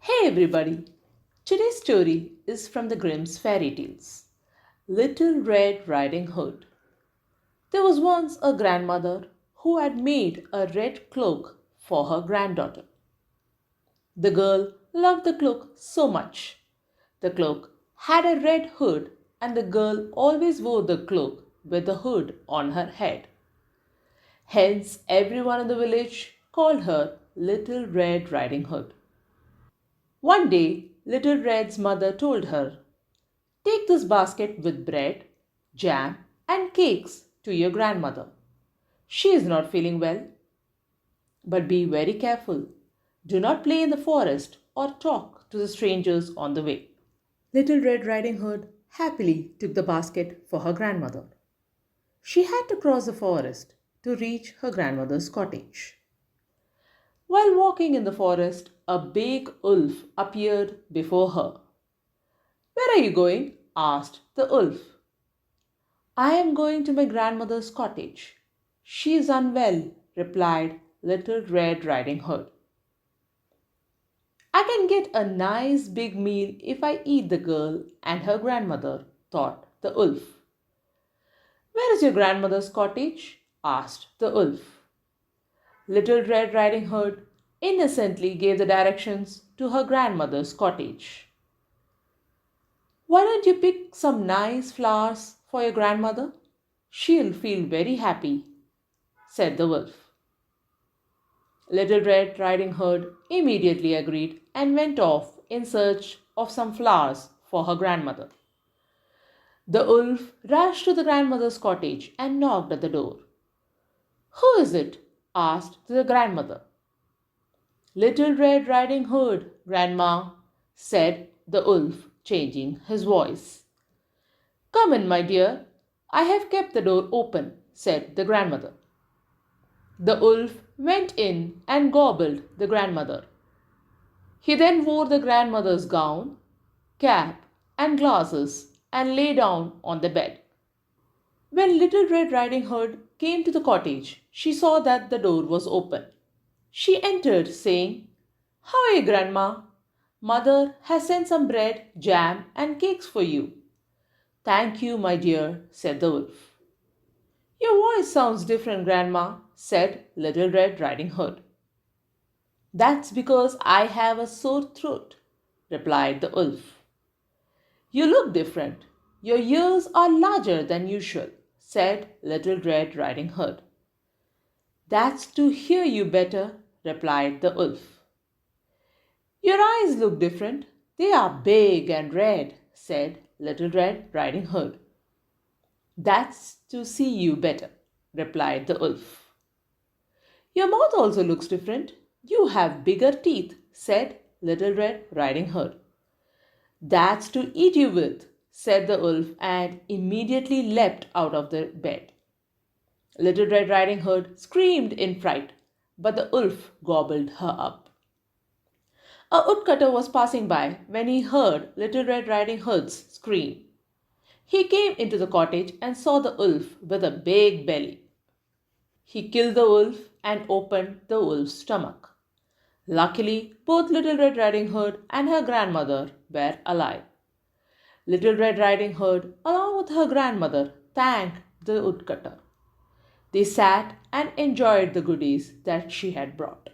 Hey everybody! Today's story is from the Grimm's Fairy Tales. Little Red Riding Hood. There was once a grandmother who had made a red cloak for her granddaughter. The girl loved the cloak so much. The cloak had a red hood, and the girl always wore the cloak with the hood on her head. Hence, everyone in the village called her Little Red Riding Hood. One day, Little Red's mother told her, "Take this basket with bread, jam, and cakes to your grandmother. She is not feeling well. But be very careful. Do not play in the forest or talk to the strangers on the way." Little Red Riding Hood happily took the basket for her grandmother. She had to cross the forest to reach her grandmother's cottage. While walking in the forest, a big wolf appeared before her. "Where are you going?" asked the wolf. "I am going to my grandmother's cottage. She is unwell," replied Little Red Riding Hood. "I can get a nice big meal if I eat the girl and her grandmother," thought the wolf. "Where is your grandmother's cottage?" asked the wolf. Little Red Riding Hood innocently gave the directions to her grandmother's cottage. "Why don't you pick some nice flowers for your grandmother? She'll feel very happy," said the wolf. Little Red Riding Hood immediately agreed and went off in search of some flowers for her grandmother. The wolf rushed to the grandmother's cottage and knocked at the door. "Who is it?" asked the grandmother. "Little Red Riding Hood, Grandma," said the wolf, changing his voice. "Come in, my dear. I have kept the door open," said the grandmother. The wolf went in and gobbled the grandmother. He then wore the grandmother's gown, cap, and glasses and lay down on the bed. When Little Red Riding Hood came to the cottage, she saw that the door was open. She entered, saying, "How are you, Grandma? Mother has sent some bread, jam, and cakes for you." "Thank you, my dear," said the wolf. "Your voice sounds different, Grandma," said Little Red Riding Hood. "That's because I have a sore throat," replied the wolf. "You look different. Your ears are larger than usual," said Little Red Riding Hood. "That's to hear you better," replied the wolf. "Your eyes look different. They are big and red," said Little Red Riding Hood. "That's to see you better," replied the wolf. "Your mouth also looks different. You have bigger teeth," said Little Red Riding Hood. "That's to eat you with," said the wolf, and immediately leapt out of the bed. Little Red Riding Hood screamed in fright, but the wolf gobbled her up. A woodcutter was passing by when he heard Little Red Riding Hood's scream. He came into the cottage and saw the wolf with a big belly. He killed the wolf and opened the wolf's stomach. Luckily, both Little Red Riding Hood and her grandmother were alive. Little Red Riding Hood, along with her grandmother, thanked the woodcutter. They sat and enjoyed the goodies that she had brought.